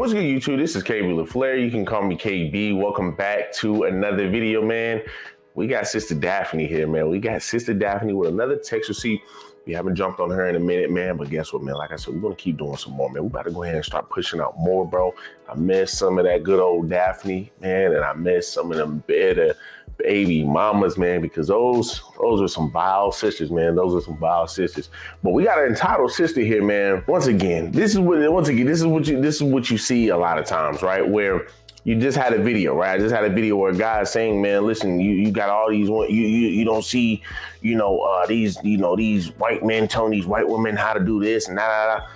What's good, YouTube? This is KB LaFleur. You can call me KB. Welcome back to another video, man. We got Sister Daphne here, man. We got Sister Daphne with another text receipt. We haven't jumped on her in a minute, man. But guess what, man? Like I said, we're going to keep doing some more, man. We about to go ahead and start pushing out more, bro. I miss some of that good old Daphne, man. And I miss some of them better baby mamas, man, because those are some vile sisters, man. Those are some vile sisters. But we got an entitled sister here, man. Once again, this is what you see a lot of times, right? Where you just had a video, right? I just had a video where a guy's saying, man, listen, you got all these, you don't see, these white men telling these white women how to do this and that.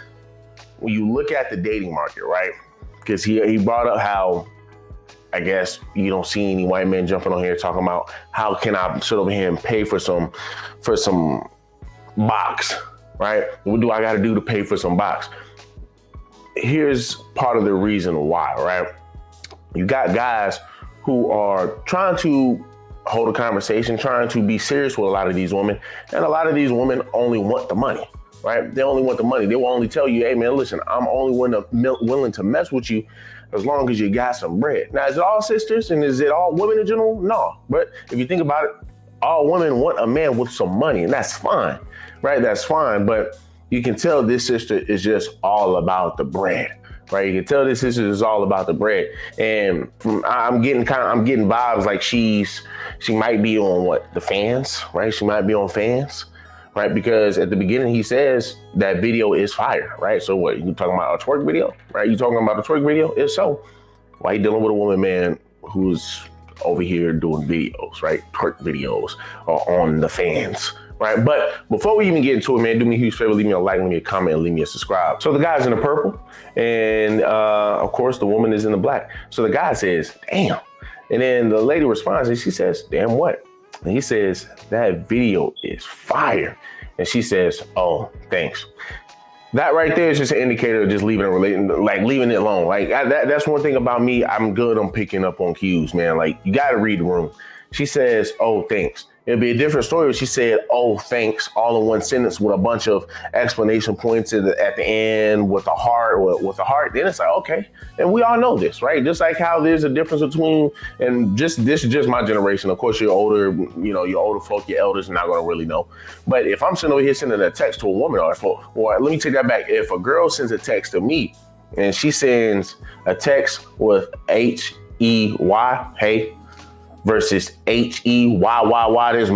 When you look at the dating market, right? Because he brought up how, I guess you don't see any white men jumping on here talking about how can I sit over here and pay for some box, right? What do I got to do to pay for some box? Here's part of the reason why, right? You got guys who are trying to hold a conversation, trying to be serious with a lot of these women, and a lot of these women only want the money, right? They only want the money. They will only tell you, hey man, listen, I'm only willing to mess with you as long as you got some bread. Now, is it all sisters and is it all women in general? No. But if you think about it, all women want a man with some money, and that's fine, right? That's fine. But you can tell this sister is just all about the bread, right? You can tell this sister is all about the bread. And I'm getting vibes like she might be on the Fans, right? She might be on Fans. Right, because at the beginning he says that video is fire, right? So what, you talking about a twerk video, right? You talking about a twerk video? If so, why you dealing with a woman, man, who's over here doing videos, right? Twerk videos or on the Fans, right? But before we even get into it, man, do me a huge favor, leave me a like, leave me a comment, and leave me a subscribe. So the guy's in the purple, and of course the woman is in the black. So the guy says, damn. And then the lady responds and she says, damn what? And he says, that video is fire. And she says, oh, thanks. That right there is just an indicator of just leaving it alone. Like that's one thing about me. I'm good on picking up on cues, man. Like you got to read the room. She says, oh, thanks. It'd be a different story if she said, oh, thanks, all in one sentence with a bunch of explanation points at the end with a heart. Then it's like, okay. And we all know this, right? Just like how there's a difference between, and this is just my generation. Of course, you're older, your older folk, your elders are not going to really know. But if I'm sitting over here sending a text to a woman, or let me take that back. If a girl sends a text to me and she sends a text with H-E-Y, hey, versus H-E-Y-Y-Y. There's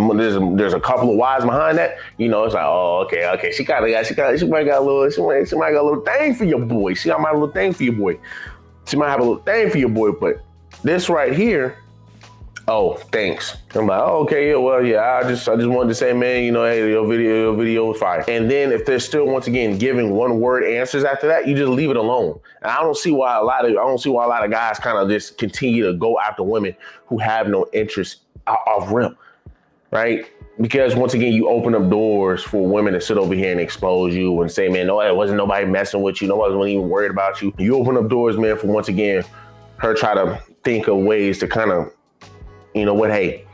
a couple of Y's behind that. It's like, oh, okay. She might got a little thing for your boy. She might have a little thing for your boy. She might have a little thing for your boy, but this right here, oh, thanks. I'm like, oh, okay, yeah, well, yeah, I just wanted to say, man, hey, your video was fire. And then if they're still, once again, giving one word answers after that, you just leave it alone. And I don't see why a lot of guys kind of just continue to go after women who have no interest off rip, right? Because once again, you open up doors for women to sit over here and expose you and say, man, no, it wasn't nobody messing with you. Nobody wasn't even worried about you. You open up doors, man, for once again, her try to think of ways to kind of, hey,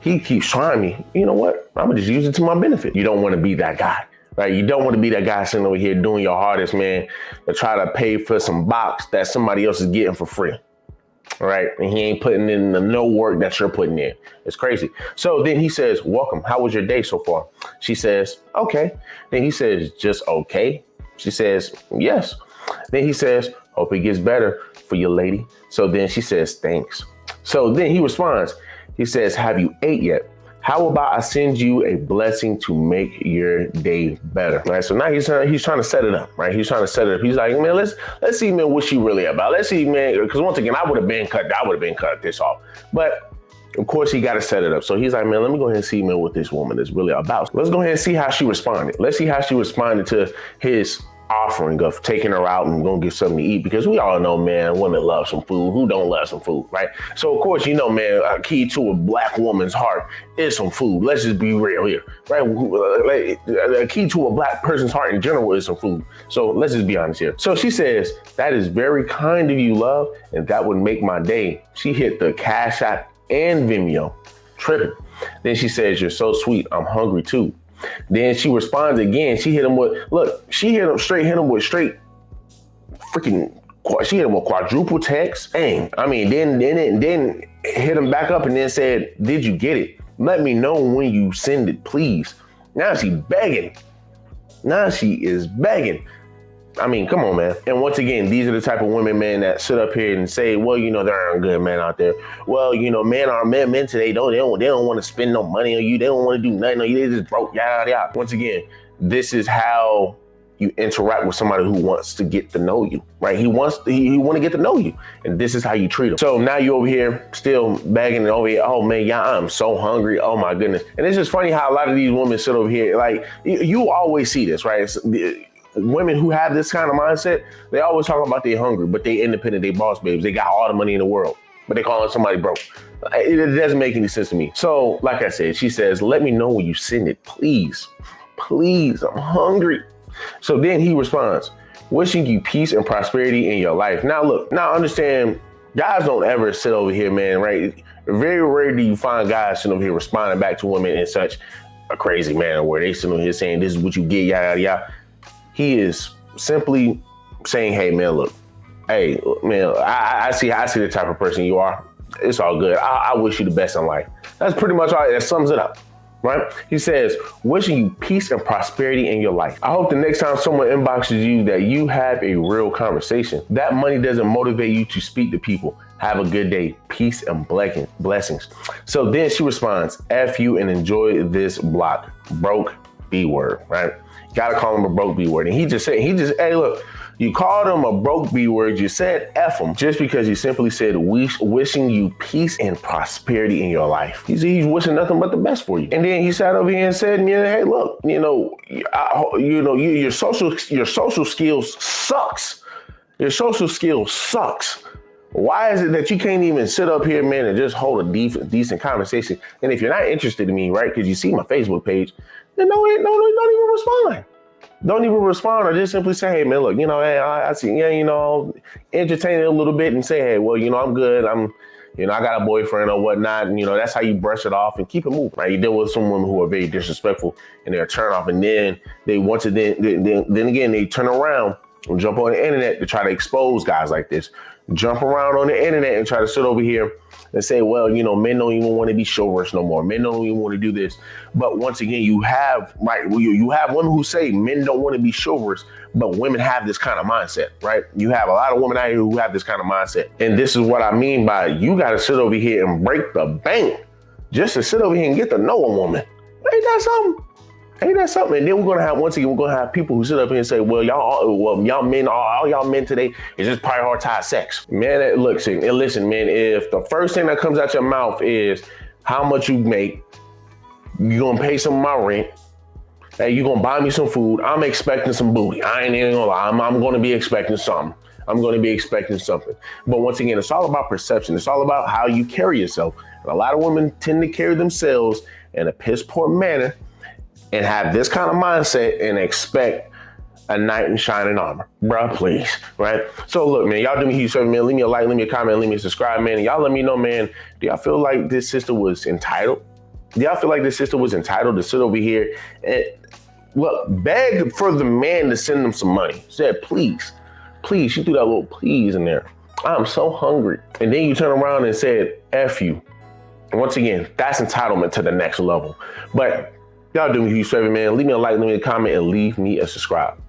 he keeps trying me. You know what? I'm gonna just use it to my benefit. You don't want to be that guy, right? You don't want to be that guy sitting over here doing your hardest, man, to try to pay for some box that somebody else is getting for free, right? And he ain't putting in the no work that you're putting in. It's crazy. So then he says, welcome. How was your day so far? She says, okay. Then he says, just okay. She says, yes. Then he says, hope it gets better for you, lady. So then she says, thanks. So then he responds, he says, have you ate yet? How about I send you a blessing to make your day better? Right. So now he's trying to set it up, right? He's trying to set it up. He's like, man, let's see, man, what she really about. Let's see, man, because once again, I would have been cut this off. But of course, he got to set it up. So he's like, man, let me go ahead and see, man, what this woman is really about. So let's go ahead and see how she responded. Let's see how she responded to his offering of taking her out and gonna get something to eat, because we all know, man, women love some food. Who don't love some food, right? So of course, man, a key to a black woman's heart is some food. Let's just be real here, right? A key to a black person's heart in general is some food. So let's just be honest here. So she says, that is very kind of you, love, and that would make my day. She hit the Cash App and Vimeo, tripping. Then she says, you're so sweet, I'm hungry too. Then she responds again. She hit him with straight freaking She hit him with quadruple text. Dang. I mean, then hit him back up and then said, "Did you get it? Let me know when you send it, please." Now she begging. Now she is begging. I mean, come on, man. And once again, these are the type of women, man, that sit up here and say, well, there aren't good men out there. Well, men today, they don't want to spend no money on you. They don't want to do nothing on you. They just broke, yada, yada. Once again, this is how you interact with somebody who wants to get to know you, right? He want to get to know you, and this is how you treat him. So now you over here still begging over here. Oh man, yeah, I'm so hungry. Oh my goodness. And it's just funny how a lot of these women sit over here. Like you always see this, right? Women who have this kind of mindset, they always talk about they're hungry, but they independent, they boss babes. They got all the money in the world, but they calling somebody broke. It doesn't make any sense to me. So like I said, she says, let me know when you send it, please. Please, I'm hungry. So then he responds, wishing you peace and prosperity in your life. Now look, understand, guys don't ever sit over here, man, right? Very rarely do you find guys sitting over here responding back to women in such a crazy manner where they sit over here saying, this is what you get, yada, yada, yada. He is simply saying, hey, man, look, hey, man, I see the type of person you are. It's all good. I wish you the best in life. That's pretty much all. That sums it up. Right? He says, wishing you peace and prosperity in your life. I hope the next time someone inboxes you that you have a real conversation. That money doesn't motivate you to speak to people. Have a good day. Peace and blessings. So then she responds, F you and enjoy this block. Broke B word, right? Gotta call him a broke B word. And he just, hey, look, you called him a broke B word. You said F him just because he simply said wishing you peace and prosperity in your life. He's wishing nothing but the best for you. And then he sat over here and said, hey, look, your social skills sucks. Your social skills sucks. Why is it that you can't even sit up here, man, and just hold a decent conversation? And if you're not interested in me, right, because you see my Facebook page, then don't even respond. Don't even respond, or just simply say, hey, man, look, hey, I see, entertain it a little bit and say, hey, well, I'm good. I got a boyfriend or whatnot. And, that's how you brush it off and keep it moving, right? You deal with some women who are very disrespectful and they're a turn off. And then they want to, then again, they turn around and jump on the internet to try to expose guys like this. Jump around on the internet and try to sit over here and say, well, men don't even want to be chivalrous no more. Men don't even want to do this. But once again, you have women who say men don't want to be chivalrous, but women have this kind of mindset, right? You have a lot of women out here who have this kind of mindset. And this is what I mean by you got to sit over here and break the bank just to sit over here and get to know a woman. Ain't that something? Ain't that something? And then we're gonna have people who sit up here and say, well, y'all men, all y'all men today is just prioritize sex. Man, listen, man, if the first thing that comes out your mouth is how much you make, you're gonna pay some of my rent, hey, you're gonna buy me some food, I'm expecting some booty. I ain't even gonna lie, I'm gonna be expecting something. I'm gonna be expecting something. But once again, it's all about perception. It's all about how you carry yourself. And a lot of women tend to carry themselves in a piss poor manner and have this kind of mindset and expect a knight in shining armor. Bruh, please, right? So look, man, y'all do me a huge favor, man. Leave me a like, leave me a comment, leave me a subscribe, man. And y'all let me know, man, do y'all feel like this sister was entitled? Do y'all feel like this sister was entitled to sit over here and, well, beg for the man to send them some money? Said, please, she threw that little please in there. I'm so hungry. And then you turn around and said, F you. Once again, that's entitlement to the next level. But y'all do me a huge favor, man. Leave me a like, leave me a comment, and leave me a subscribe.